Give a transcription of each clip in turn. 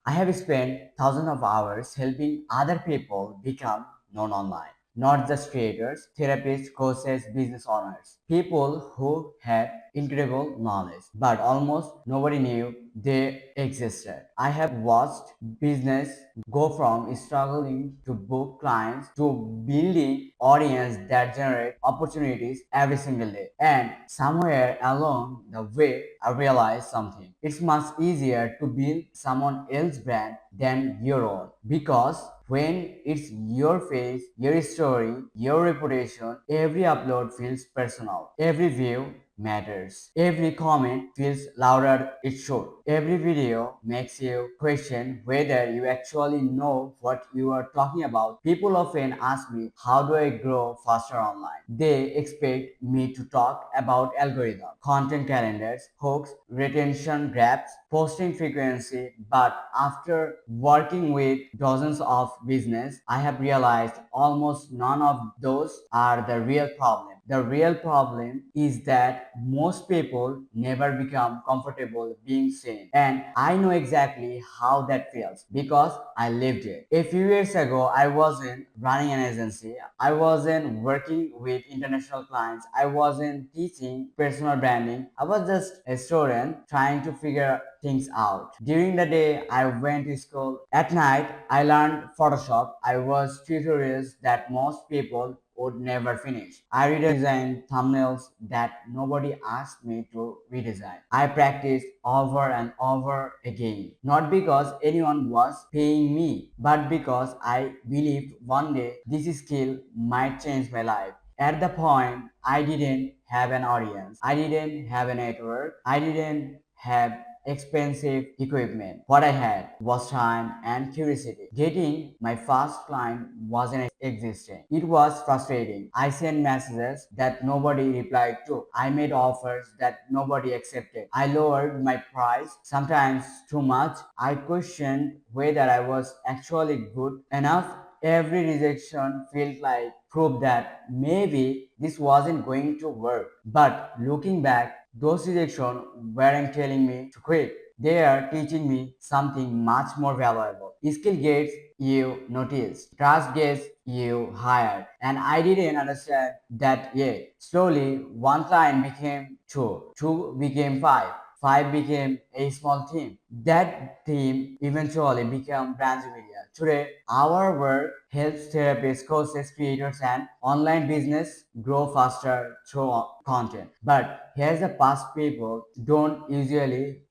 I have spent thousands of hours helping other people become known online. Not just creators, therapists, coaches, business owners, people who had incredible knowledge, but almost nobody knew they existed. I have watched business go from struggling to book clients to building audience that generate opportunities every single day. And somewhere along the way, I realized something. It's much easier to build someone else's brand than your own because when it's your face, your story, your reputation, every upload feels personal. Every view matters. Every comment feels louder it should. Every video makes you question whether you actually know what you are talking about. People often ask me, how do I grow faster online? They expect me to talk about algorithm, content calendars, hooks, retention graphs, posting frequency, but after working with dozens of business, I have realized almost none of those are the real problem. The real problem is that most people never become comfortable being seen. And I know exactly how that feels because I lived it. A few years ago, I wasn't running an agency. I wasn't working with international clients. I wasn't teaching personal branding. I was just a student trying to figure things out. During the day, I went to school. At night, I learned Photoshop. I was tutorials that most people would never finish. I redesigned thumbnails that nobody asked me to redesign. I practiced over and over again, not because anyone was paying me, but because I believed one day this skill might change my life. At the point, I didn't have an audience. I didn't have a network. I didn't have expensive equipment. What I had was time and curiosity. Getting my first client wasn't existing. It was frustrating. I sent messages that nobody replied to. I made offers that nobody accepted. I lowered my price, sometimes too much. I questioned whether I was actually good enough. Every rejection felt like proof that maybe this wasn't going to work. But looking back, those rejections weren't telling me to quit. They are teaching me something much more valuable. Skill gets you noticed, trust gets you hired, and I didn't understand that yet. Slowly, one client became two, two became five, five became a small team. That team eventually became Branch Media. Today, our work helps therapists, coaches, creators, and online business grow faster through content. But here's the part people don't usually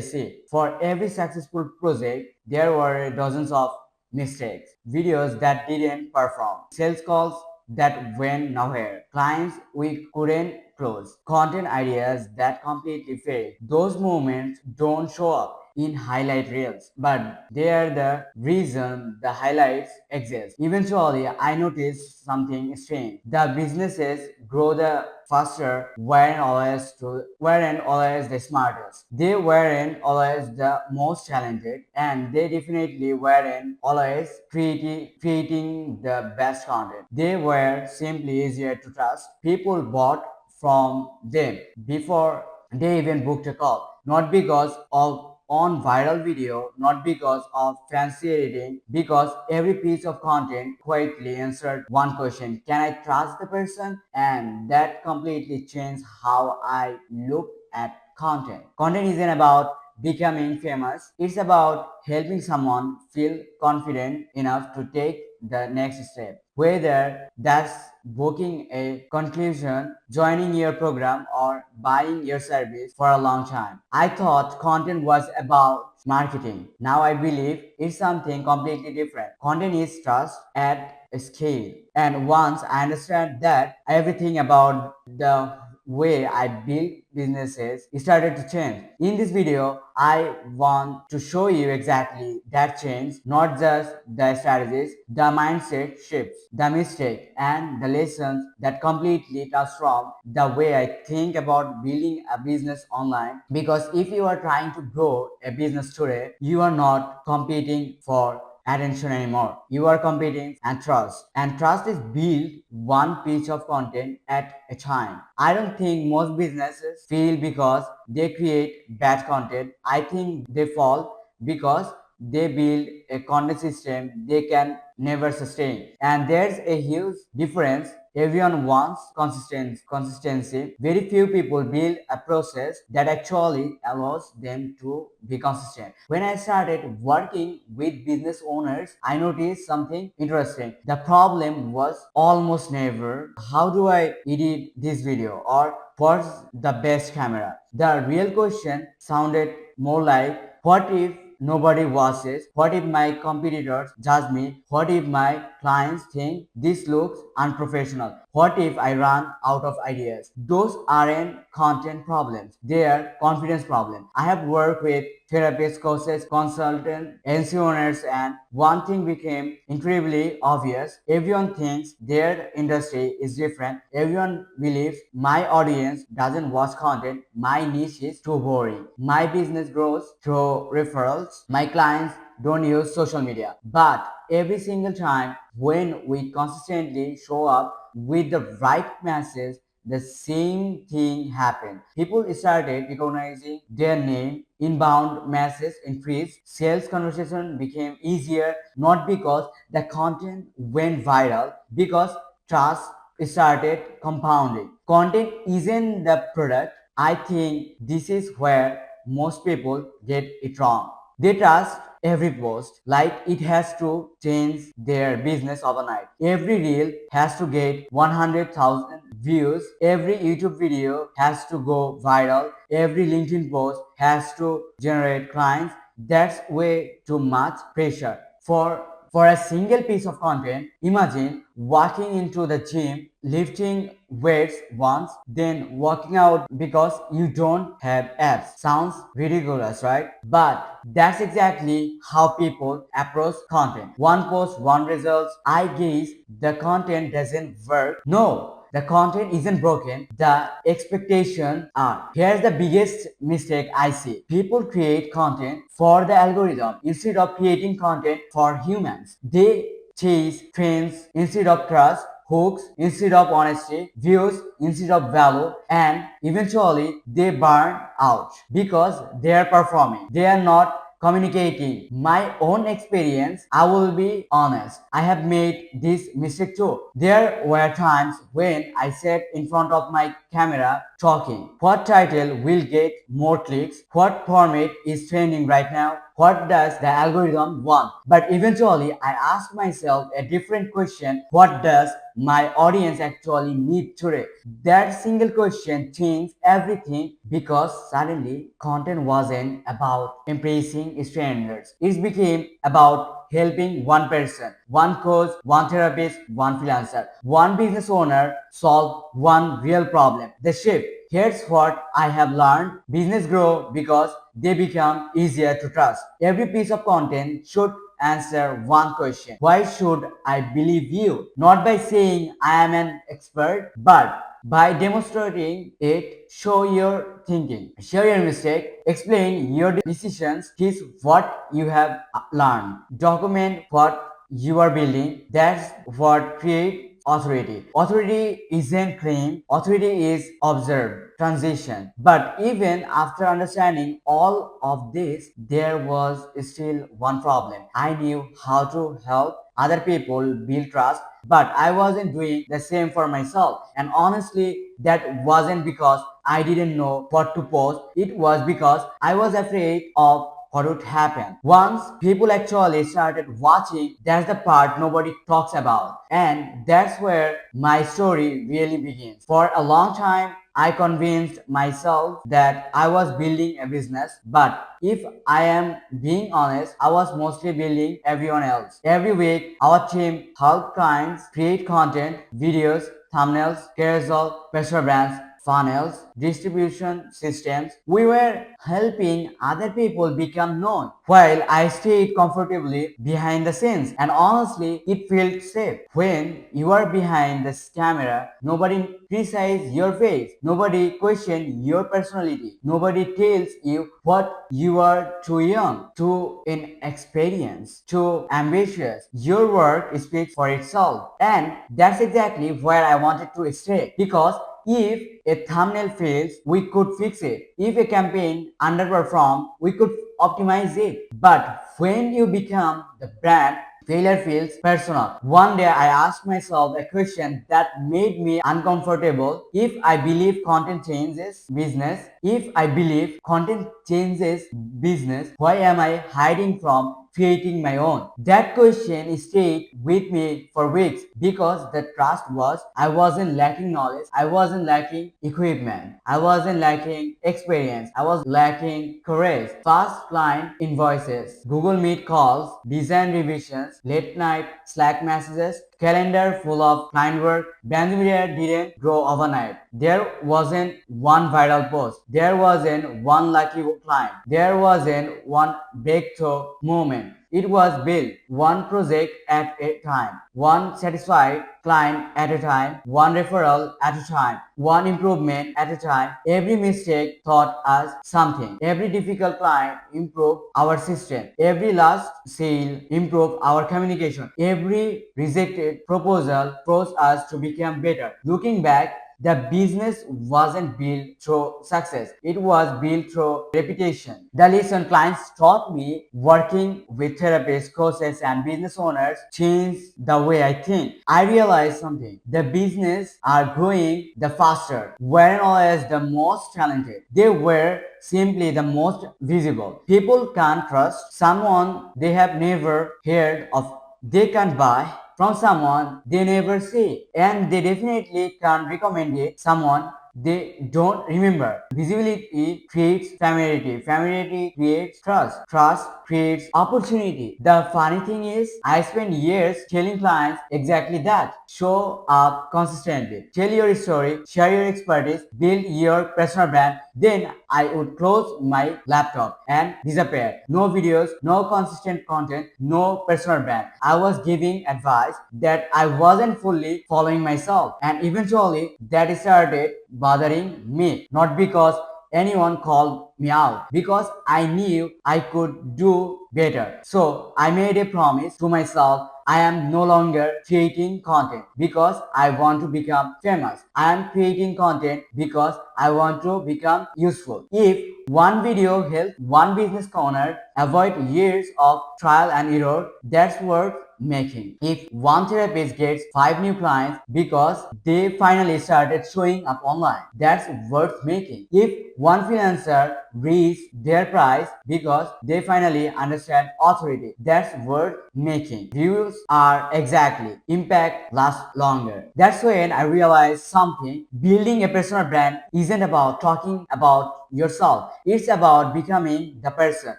see. For every successful project, there were dozens of mistakes, videos that didn't perform, sales calls that went nowhere, clients we couldn't close, content ideas that completely failed. Those moments don't show up in highlight reels, but they are the reason the highlights exist. Eventually, I noticed something strange. The businesses grow the faster weren't always the smartest. They weren't always the most talented, and they definitely weren't always creating the best content. They were simply easier to trust. People bought from them before they even booked a call, not because of on viral video, not because of fancy editing, because every piece of content quietly answered one question: can I trust the person? And that completely changed how I look at content. Content isn't about becoming famous, it's about helping someone feel confident enough to take the next step. Whether that's booking a conclusion, joining your program, or buying your service. For a long time, I thought content was about marketing. Now I believe it's something completely different. Content is trust at scale. And once I understand that, everything about the way I build businesses started to change. In this video, I want to show you exactly that change, not just the strategies, the mindset shifts, the mistake, and the lessons that completely transform the way I think about building a business online. Because if you are trying to grow a business today, you are not competing for attention anymore. You are competing and trust. And trust is built one piece of content at a time. I don't think most businesses fail because they create bad content. I think they fall because they build a content system they can never sustain. And there's a huge difference. Everyone wants consistency. Very few people build a process that actually allows them to be consistent. When I started working with business owners, I noticed something interesting. The problem was almost never how do I edit this video or what's the best camera. The real question sounded more like what if nobody watches? What if my competitors judge me? What if my clients think this looks unprofessional? What if I run out of ideas? Those aren't content problems, they are confidence problems. I have worked with therapists, coaches, consultants, NC owners, and one thing became incredibly obvious. Everyone thinks their industry is different. Everyone believes my audience doesn't watch content. My niche is too boring. My business grows through referrals. My clients don't use social media. But every single time when we consistently show up with the right message, the same thing happened. People started recognizing their name, inbound messages increased, sales conversation became easier, not because the content went viral, because trust started compounding. Content isn't the product. I think this is where most people get it wrong. They trust every post like it has to change their business overnight. Every reel has to get 100,000 views. Every YouTube video has to go viral. Every LinkedIn post has to generate clients. That's way too much pressure for a single piece of content. Imagine walking into the gym, lifting weights once, then walking out because you don't have abs. Sounds ridiculous, right? But that's exactly how people approach content. One post, one results. I guess the content doesn't work. No, the content isn't broken, the expectations are. Here's the biggest mistake I see. People create content for the algorithm instead of creating content for humans. They chase trends instead of trust, hooks instead of honesty, views instead of value, and eventually they burn out because they are performing. They are not communicating. My own experience, I will be honest, I have made this mistake too. There were times when I sat in front of my camera talking. What title will get more clicks? What format is trending right now? What does the algorithm want? But eventually, I asked myself a different question. What does my audience actually need today? That single question changed everything because suddenly content wasn't about impressing strangers. It became about helping one person, one coach, one therapist, one freelancer, one business owner solve one real problem. The shift. Here's what I have learned. Business grow because they become easier to trust. Every piece of content should answer one question. Why should I believe you? Not by saying I am an expert, but by demonstrating it. Show your thinking, share your mistake, explain your decisions, teach what you have learned, document what you are building. That's what create authority. Authority isn't claim, authority is observed transition. But even after understanding all of this, there was still one problem. I knew how to help other people build trust, but I wasn't doing the same for myself. And honestly, that wasn't because I didn't know what to post. It was because I was afraid of what would happen. Once people actually started watching, that's the part nobody talks about. And that's where my story really begins. For a long time, I convinced myself that I was building a business, but if I am being honest, I was mostly building everyone else. Every week, our team helped clients create content, videos, thumbnails, carousel, personal brands. funnels, distribution systems. We were helping other people become known while I stayed comfortably behind the scenes. And honestly, it felt safe. When you are behind this camera, nobody criticizes your face, nobody questions your personality, nobody tells you what you are too young, too inexperienced, too ambitious. Your work speaks for itself. And that's exactly where I wanted to stay, because if a thumbnail fails, we could fix it. If a campaign underperforms, we could optimize it. But when you become the brand, failure feels personal. One day I asked myself a question that made me uncomfortable. If I believe content changes business, if I believe content changes business, why am I hiding from creating my own? That question stayed with me for weeks, because the trust was I wasn't lacking knowledge, I wasn't lacking equipment, I wasn't lacking experience, I was lacking courage. Fast client invoices, Google Meet calls, design revisions, late night Slack messages, calendar full of client work. Brand media didn't grow overnight. There wasn't one viral post. There wasn't one lucky client. There wasn't one breakthrough moment. It was built one project at a time, one satisfied client at a time, one referral at a time, one improvement at a time. Every mistake taught us something. Every difficult client improved our system. Every last sale improved our communication. Every rejected proposal forced us to become better. Looking back, the business wasn't built through success, it was built through reputation. The lesson clients taught me, working with therapists, coaches, and business owners, changed the way I think. I realized something: the business are growing the faster weren't always the most talented, they were simply the most visible. People can't trust someone they have never heard of. They can buy from someone they never see, and they definitely can recommend it someone they don't remember. Visibility creates familiarity, familiarity creates trust, trust creates opportunity. The funny thing is, I spent years telling clients exactly that: show up consistently, tell your story, share your expertise, build your personal brand. Then I would close my laptop and disappear. No videos, no consistent content, no personal brand. I was giving advice that I wasn't fully following myself, and eventually that started bothering me. Not because anyone called me out, because I knew I could do better. So I made a promise to myself: I am no longer creating content because I want to become famous. I am creating content because I want to become useful. If one video helps one business owner avoid years of trial and error, that's worth making. If one therapist gets 5 new clients because they finally started showing up online, that's worth making. If one freelancer reaches their price because they finally understand authority, that's worth making. Views are exactly, impact lasts longer. That's when I realized something: building a personal brand isn't about talking about yourself, it's about becoming the person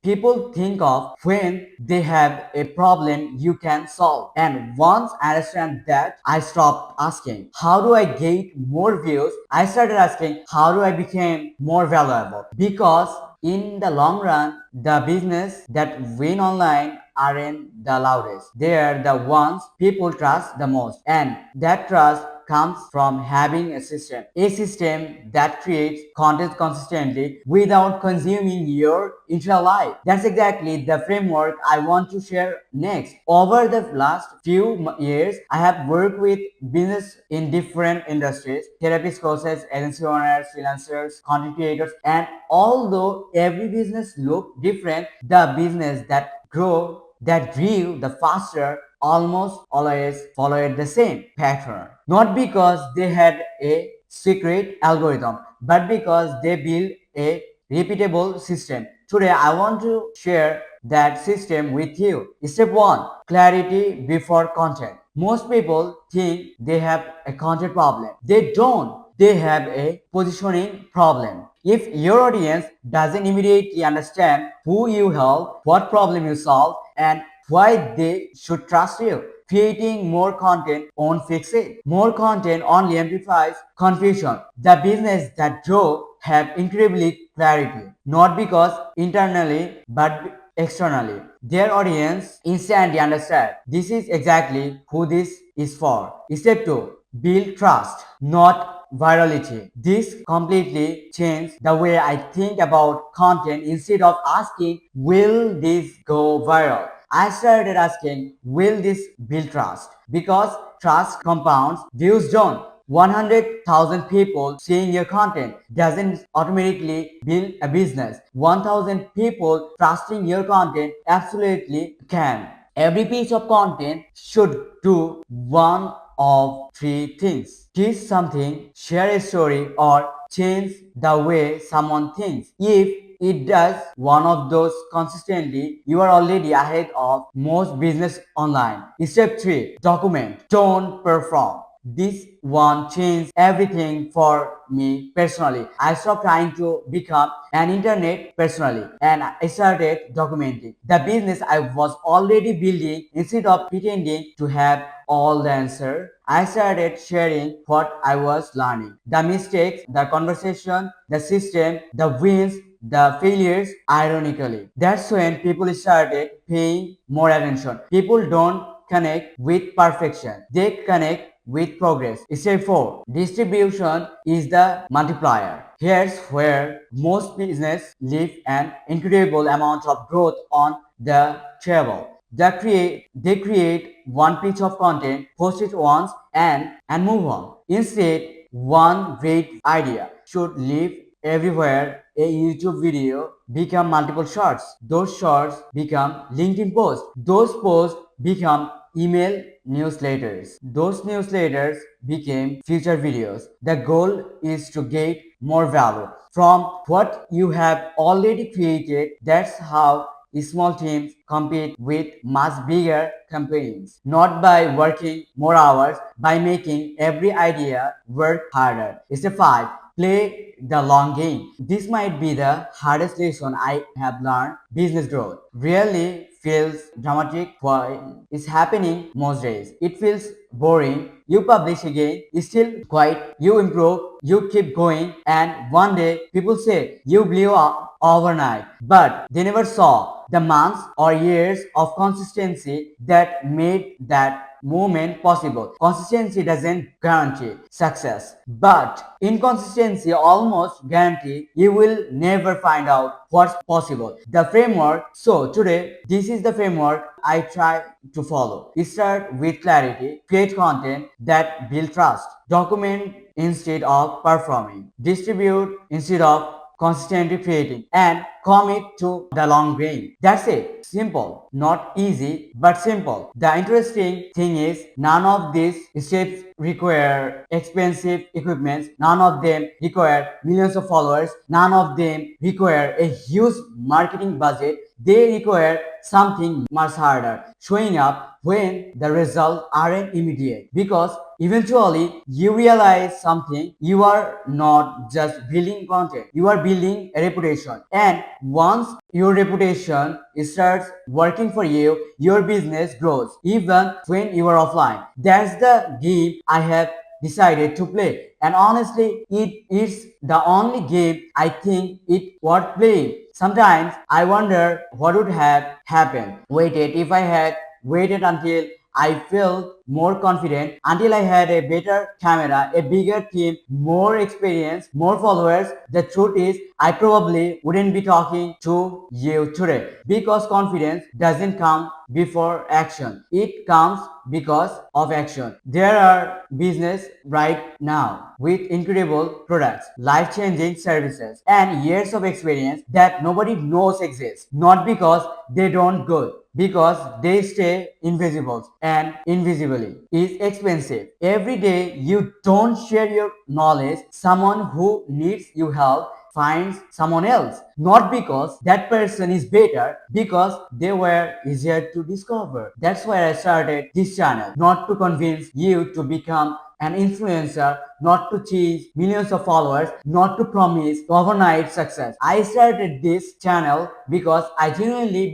people think of when they have a problem you can solve. And once I understand that, I stopped asking, how do I get more views? I started asking, how do I become more valuable? Because in the long run, the business that win online aren't the loudest. They are the ones people trust the most. And that trust comes from having a system that creates content consistently without consuming your entire life. That's exactly the framework I want to share next. Over the last few years, I have worked with business in different industries: therapists, coaches, agency owners, freelancers, content creators, and although every business looked different, the business that grew the faster almost always followed the same pattern. Not because they had a secret algorithm, but because they built a repeatable system. Today, I want to share that system with you. Step 1: clarity before content. Most people think they have a content problem. They don't. They have a positioning problem. If your audience doesn't immediately understand who you help, what problem you solve, and why they should trust you, Creating more content won't fix it. More content only amplifies confusion. The business that grow have incredibly clarity, not because internally but externally. Their audience instantly understand this is exactly who this is for. Step 2. Build trust, not virality. This completely changed the way I think about content. Instead of asking, will this go viral? I started asking, will this build trust? Because trust compounds, views don't. 100,000 people seeing your content doesn't automatically build a business. 1,000 people trusting your content absolutely can. Every piece of content should do one of three things: teach something, share a story, or change the way someone thinks. If it does one of those consistently, you are already ahead of most business online. Step 3. Document. Don't perform. This one changed everything for me personally. I stopped trying to become an internet personally and I started documenting the business I was already building. Instead of pretending to have all the answer, I started sharing what I was learning, the mistakes, the conversation, the system, the wins, the failures. Ironically, that's when people started paying more attention. People don't connect with perfection, they connect with progress. Step 4. Distribution is the multiplier. Here's where most business leave an incredible amount of growth on the table. They create one piece of content, post it once and move on. Instead, one great idea should live everywhere. A YouTube video become multiple shorts. Those shorts become LinkedIn posts. Those posts become email newsletters. Those newsletters became future videos. The goal is to get more value from what you have already created. That's how small teams compete with much bigger companies, not by working more hours, by making every idea work harder. Step 5. Play the long game. This might be the hardest lesson I have learned. Business growth really feels dramatic while it's happening most days. It feels boring. You publish again, it's still quiet. You improve, you keep going, and one day people say you blew up overnight. But they never saw the months or years of consistency that made that movement possible. Consistency doesn't guarantee success, but inconsistency almost guarantee you will never find out what's possible. The framework. So today, this is the framework I try to follow. Start with clarity, create content that build trust, document instead of performing, distribute instead of constantly creating, and commit to the long game. That's it. Simple. Not easy, but simple. The interesting thing is none of these steps require expensive equipment. None of them require millions of followers. None of them require a huge marketing budget. They require something much harder: showing up when the results aren't immediate. Because eventually you realize something: you are not just building content, you are building a reputation. And once your reputation starts working for you, your business grows even when you are offline. That's the game I have decided to play. And honestly, it is the only game I think it worth playing. Sometimes I wonder what would have happened. Waited if I had waited until I felt more confident, until I had a better camera, a bigger team, more experience, more followers. The truth is, I probably wouldn't be talking to you today, because confidence doesn't come before action. It comes because of action. There are business right now with incredible products, life-changing services, and years of experience that nobody knows exist. Not because they don't good, because they stay invisible, and invisibly is expensive. Every day you don't share your knowledge, someone who needs your help finds someone else, not because that person is better, because they were easier to discover. That's why I started this channel, not to convince you to become an influencer, not to chase millions of followers, not to promise overnight success. I started this channel because I genuinely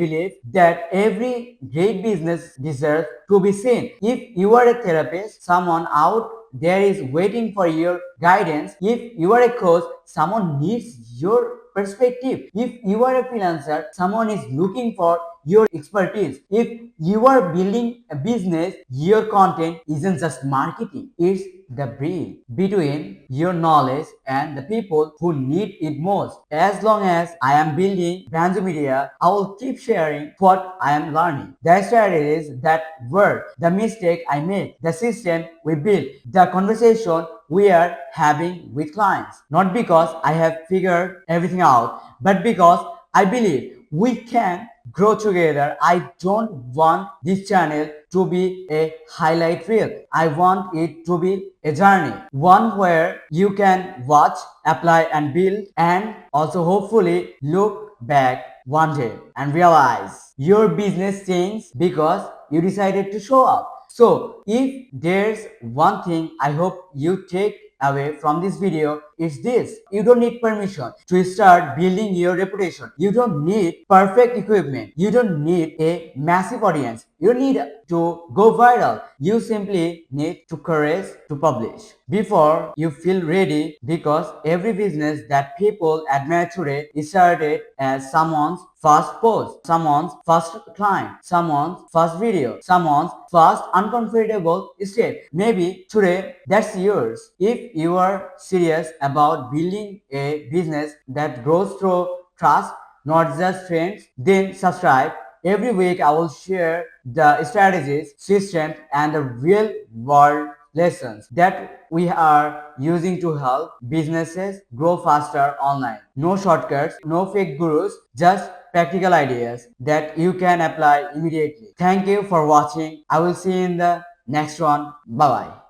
believe that every great business deserves to be seen. If you are a therapist, someone out there is waiting for your guidance. If you are a coach, someone needs your perspective. If you are a freelancer, someone is looking for your expertise. If you are building a business, your content isn't just marketing, it's the bridge between your knowledge and the people who need it most. As long as I am building Banjo Media, I will keep sharing what I am learning. The strategies that work, the mistake I made, the system we built, the conversation we are having with clients. Not because I have figured everything out, but because I believe we can grow together. I don't want this channel to be a highlight reel. I want it to be a journey, one where you can watch, apply, and build, and also hopefully look back one day and realize your business changed because you decided to show up. So, if there's one thing I hope you take away from this video, is this: you don't need permission to start building your reputation. You don't need perfect equipment. You don't need a massive audience. You don't need to go viral. You simply need to courage to publish before you feel ready, because every business that people admire today started as someone's first post, someone's first client, someone's first video, someone's first uncomfortable step. Maybe today that's yours. If you are serious about building a business that grows through trust, not just trends, then subscribe. Every week I will share the strategies, systems, and the real world lessons that we are using to help businesses grow faster online. No shortcuts, no fake gurus, just practical ideas that you can apply immediately. Thank you for watching. I will see you in the next one. Bye bye.